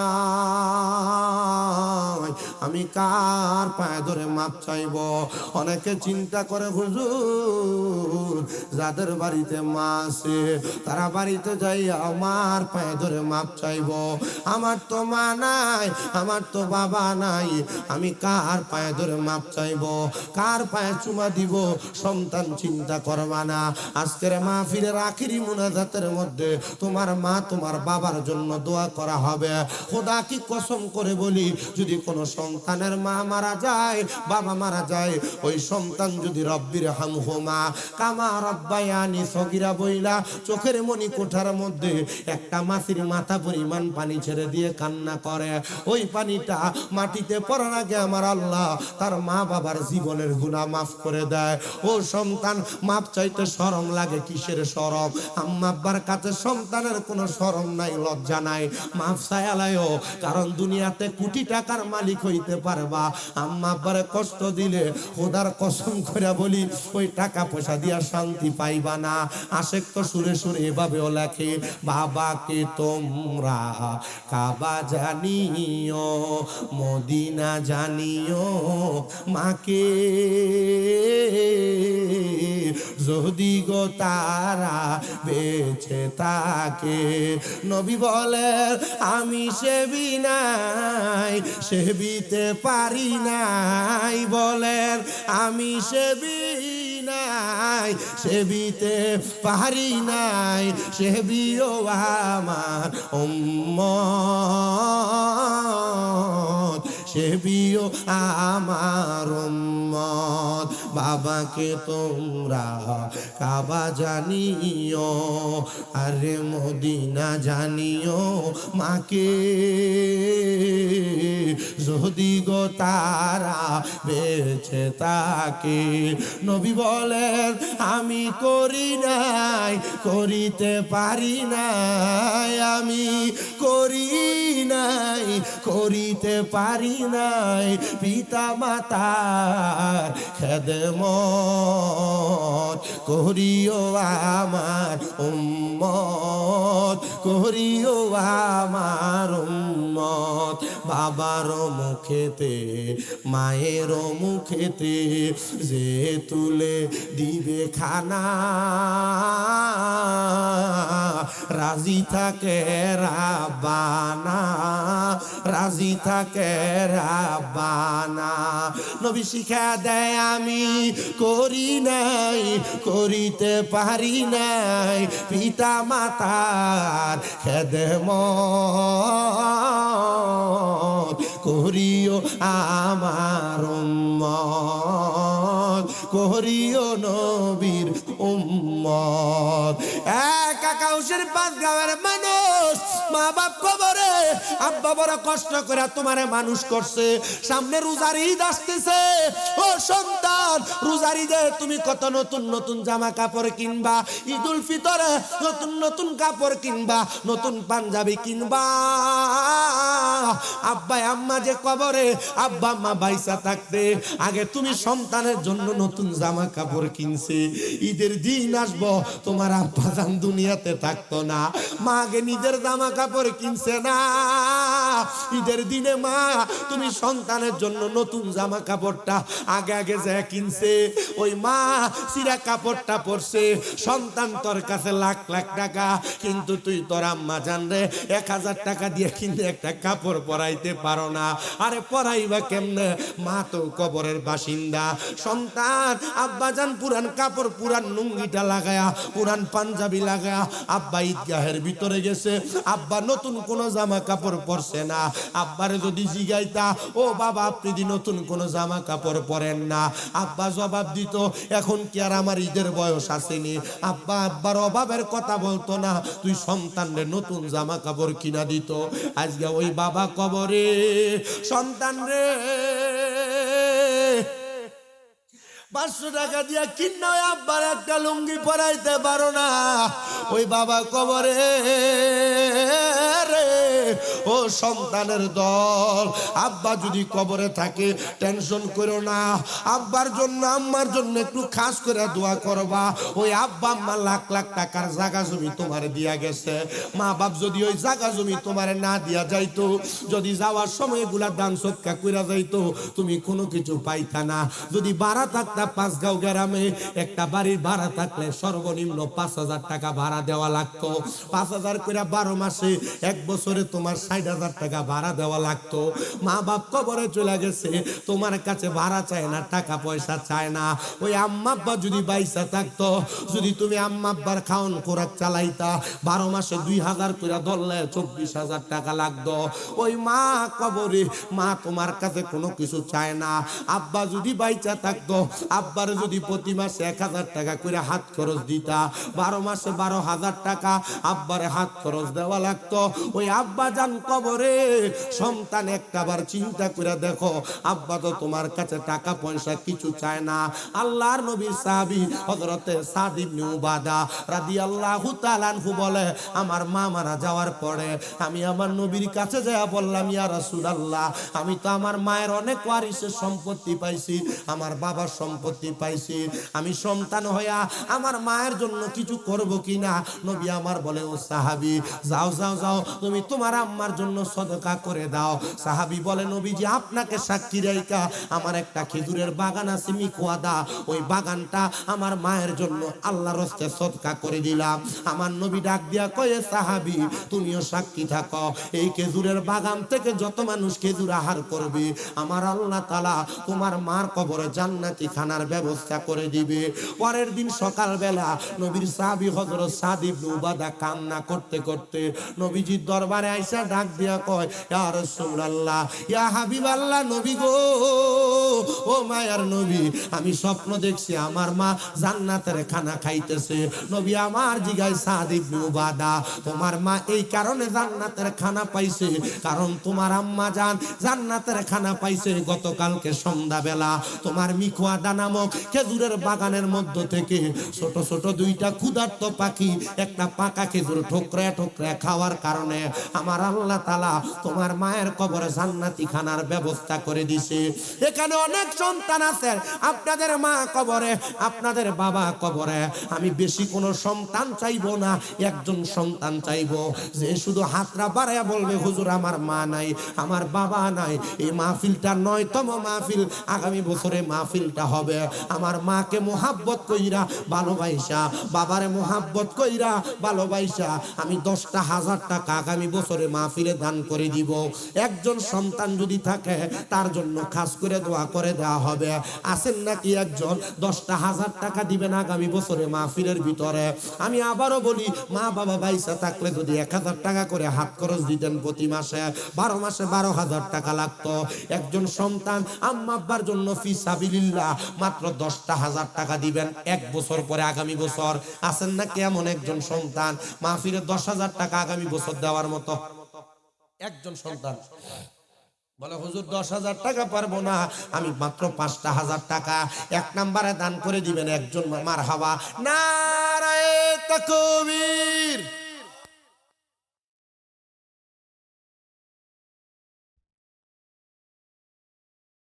আমি কার পায়ে ধরে মাপ চাইব। অনেকে চিন্তা করে হুজুর যাদের বাড়িতে মা আছে তারা বাড়িতে যাইয়া আমার পায়ে ধরে মাপ চাইব, আমার তো মা নাই, আমার তো বাবা নাই, আমি কার পায়ে ধরে মাপ চাইব, কার পায়ে চুমা দিব। সন্তান চিন্তা করবা না, আজকের মাহফিলের আখিরি মুনাজাতের মধ্যে তোমার মা তোমার বাবার জন্য দোয়া করা হবে। খোদা কি কসম করে বলি, যদি কোনো সন্তানের মা মারা যায় বাবা মারা যায়, ওই সন্তান যদি রব্বির হামহুমা কামা রব্বায়ানি সগীরা বইলা চোখের মনি কোঠার মধ্যে একটা মাছির মাথা পরিমাণ পানি ছেড়ে দিয়ে কান্না করে, ওই পানিটা মাটিতে পড়ার আগে আমার আল্লাহ তার মা বাবার জীবনের গুনাহ মাফ করে দেয়। ও সন্তান মাপ চাইতে শরম লাগে, কিসের শরম? আম্মা আব্বার কাছে সন্তানের কোনো শরম নাই, লজ্জা নাই, মাফ চাইলায়ও, কারণ দুনিয়াতে কোটি টাকার মালিক হইতে পারবা, আম্মা আব্বারে কষ্ট দিলে খোদার কসম করে বলি ওই টাকা পয়সা দিয়া শান্তি পাইবা না। আশেক তো সুরে সুরে এভাবেও লেখে, বাবাকে তোমরা কাবা জানিও মদিনা জানিও, মাকে যদি গো তারা বেঁচে থাকে। নবী বলেন আমি সেবি নাই, সেবিতে পারি নাই, বলেন আমি সেবি নাই, সেবিতে পারি নাই, সেবিও আমার উম্মত, সেবিও আমার উম্মত। বাবাকে তোমরা কাবা জানিও, আরে মদিনা জানিও, মাকে যদি গো তারা বেঁচে থাকে। নবী বলেন আমি করি নাই, করিতে পারি নাই, আমি করি নাই, করিতে পারি নাই, পিতা মাতার খেদমত করিও আমার উম্মত, করিও আমার উম্মত। বাবার মুখেতে মায়ের মুখেতে যে তুলে দিবে খানা, রাজি থাকে রাব্বানা, রাজি থাকে রাব্বানা। নবী শিক্ষা দেয় আমি করি নাই, করিতে পারি নাই, পিতা মাতার খেদমত করিও আমার উম্মত, করিও নবীর উম্মত। কাকাউশের পাঁচ গাঁয়ের মানুষ, মা বাপ কবরে, আব্বা বড় কষ্ট করে তোমারে মানুষ করছে, সামনে রোজার ঈদ আসতেছে, ও সন্তান রোজার ঈদে তুমি কত নতুন নতুন জামা কাপড় কিনবা, ঈদুল ফিতরে নতুন নতুন কাপড় কিনবা, নতুন পাঞ্জাবি কিনবা। আব্বা আম্মা যে কবরে, আব্বা আম্মা বাইসা থাকতে আগে তুমি সন্তানের জন্য নতুন নতুন জামা কাপড় কিনছে। ঈদের দিন আসবো তোমার আব্বাজান দুনিয়াতে থাকতো না, মা আগে নিজের জামা কাপড় কিনছে না। ঈদের দিনে মা তুমি সন্তানের জন্য নতুন জামা কাপড়টা আগে আগে যা কিনছে, ওই মা সিরা কাপড়টা পরছে। সন্তান তোর কাছে লাখ লাখ টাকা, কিন্তু তুই তোর আম্মা জান রে 1000 টাকা দিয়ে কিনে একটা কাপড় পরাইতে পারো না। আরে পরাইবা কেমনে? মা তো কবরের বাসিন্দা। সন্তান আব্বাজান পুরান কাপড়, পুরান লুঙ্গিটা লাগায়া, পুরান পাঞ্জাবি লাগায়া আব্বা ঈদগাহের ভিতরে গেছে। আব্বা নতুন কোন জামা কাপড় পরছে না। আব্বারে যদি জিগাইতা, ও বাবা আপনি দি নতুন কোন জামা কাপড় পরেন না, আব্বা জবাব দিত, এখন কি আর আমার ঈদের বয়স আসেনি? আব্বা আব্বার অভাবের কথা বলতো না, তুই সন্তানরে নতুন জামা কাপড় কিনা দিত। আজকে ওই বাবা কবরে, সন্তান রে 500 টাকা দিয়া কিনা আব্বার একটা লুঙ্গি পরাইতে পারো না। ওই বাবা কবরে রে, ও সন্তানের দল, আব্বা যদি কবরে থাকে টেনশন করো না, আব্বার জন্য আম্মার জন্য একটু খাস করে দোয়া করবা। ওই আব্বা আম্মা লাখ লাখ টাকার জায়গা জমি তোমার দিয়া গেছে। মা বাপ যদি ওই জায়গা জমি তোমার না দিয়া যাইতো, যদি যাওয়ার সময় এগুলা দান সৎকা কইরা যাইতো, তুমি কোনো কিছু পাইতা না। যদি ভাড়া থাকতা 5 গাঁও গ্রামে একটা বাড়ির ভাড়া থাকলে সর্বনিম্ন 5000 টাকা ভাড়া দেওয়া লাগতো। 5000 করে 12 মাসে, 1 বছরে তোমার 60,000 টাকা ভাড়া দেওয়া লাগতো। মা বাপ কবরে চলে গেছে, তোমার কাছে ভাড়া চায় না, টাকা পয়সা চায় না। ওই আম্মা আব্বা যদি বাইসা থাকতো, যদি তুমি আম্মা আব্বার খাওন খোরাক চালাইতা, 12 মাসে 2000 করে ধরলে 24,000 টাকা লাগতো। ওই মা কবরে, মা তোমার কাছে কোনো কিছু চায় না। আব্বা যদি বাইচা থাকতো, আব্বার যদি প্রতি মাসে 1000 টাকা করে হাত খরচ দিতা, 12 মাসে 12,000 টাকা আব্বারে হাত খরচ দেওয়া লাগতো। ওই আব্বা জান কবরে, সন্তান একটাবার চিন্তা করে দেখো, আব্বা তো তোমার কাছে টাকা পয়সা কিছু চায় না। আল্লাহর নবীর সাহাবী হযরতে সাদ ইবনে উবাদা রাদিয়াল্লাহু তাআলা আনহু বলে, আমার মা মারা যাওয়ার পরে আমি আমার নবীর কাছে যায়া বললাম, ইয়া রাসূলুল্লাহ, আমি তো আমার মায়ের অনেক ওয়ারিসের সম্পত্তি পাইছি, আমার বাবার সম্পত্তি পাইছি, আমি সন্তান হইয়া আমার মায়ের জন্য কিছু করব কিনা? নবী আমার বলে, ও সাহাবী, যাও যাও যাও, তুমি তোমার আম্মার জন্য সদকা করে দাও। সাহাবী বলে, নবীজি আপনাকে সাক্ষী রাইখা আমার একটা খেজুরের বাগান আছে মিকুয়াদা, ওই বাগানটা আমার মায়ের জন্য আল্লাহর রাস্তে সদকা করে দিলাম। আমার নবী ডাক দিয়া কয়ে, সাহাবী তুমিও সাক্ষী থাকো, এই খেজুরের বাগান থেকে যত মানুষ খেজুর আহার করবে, আমার আল্লাহ তাআলা তোমার মার কবরে জান্নাতি খানার ব্যবস্থা করে দিবে। পরের দিন সকালবেলা নবীর সাহাবী হযরত সাদ ইবনে উবাদা কান্না করতে করতে নবীজির দরবারে আইসা ডাক দিয়া কয়, ইয়া রাসূলুল্লাহ, ইয়া হাবিবাল্লাহ, নবী গো, ও মায়ার নবী, আমি স্বপ্ন দেখছি আমার মা জান্নাতের খানা খাইতেছে। নবী আমার জিগায়, সাদ ইবনে উবাদা, তোমার মা এই কারণে জান্নাতের খানা পাইছে, কারণ তোমার আম্মা জান জান্নাতের খানা পাইছে গতকালকে সন্ধ্যাবেলা তোমার মিকুয়াদা নামক খেজুরের বাগানের মধ্য থেকে ছোট ছোট 2টা ক্ষুধার্ত পাখি একটা পাকা খেজুর ঠোকরা ঠোকরা খাওয়ার কারণে আমার আল্লাহ তাআলা তোমার মায়ের কবরে জান্নাতি খানার ব্যবস্থা করে দিছে। এখানে অনেক সন্তান আছে, আপনাদের মা কবরে, আপনাদের বাবা কবরে, আমি বেশি কোনো সন্তান চাইবো না, একজন সন্তান চাইবো যে শুধু হাতরা বাড়ায় বলবে, হুজুর আমার মা নাই, আমার বাবা নাই। এই মাহফিলটা 9তম মাহফিল, আগামী বছরে মাহফিলটা হবে। আমার মাকে মোহাব্বত কইরা ভালোবাসা, বাবারে মোহাব্বত কইরা ভালোবাসা আমি 10,000 টাকা আগামী বছরে মাহফিলে দান করে দিব। একজন সন্তান যদি থাকে তার জন্য খাস করে দোয়া করে দেওয়া হবে। আছেন নাকি একজন 10,000 টাকা দিবেন আগামী বছরে মাহফিলের ভিতরে? আমি আবারও বলি, মা বাবা বাইসা থাকলে যদি 1000 টাকা করে হাত খরচ দিতেন প্রতি মাসে, 12 মাসে 12,000 টাকা লাগতো। একজন সন্তান আম্মা আব্বার জন্য ফি সাবিলিল্লাহ মাত্র 10,000 টাকা দিবেন 1 বছর পরে, আগামী বছর। আছেন না কেমন একজন সন্তান মাহফিলে 10,000 টাকা আগামী বছর দেওয়ার মতো? একজন সন্তান বলে, হুজুর 10,000 টাকা পারবো না, আমি মাত্র 5,000 টাকা 1 নম্বরে দান করে দিবেন একজন। মারহাবা, নারায়ে তাকবীর।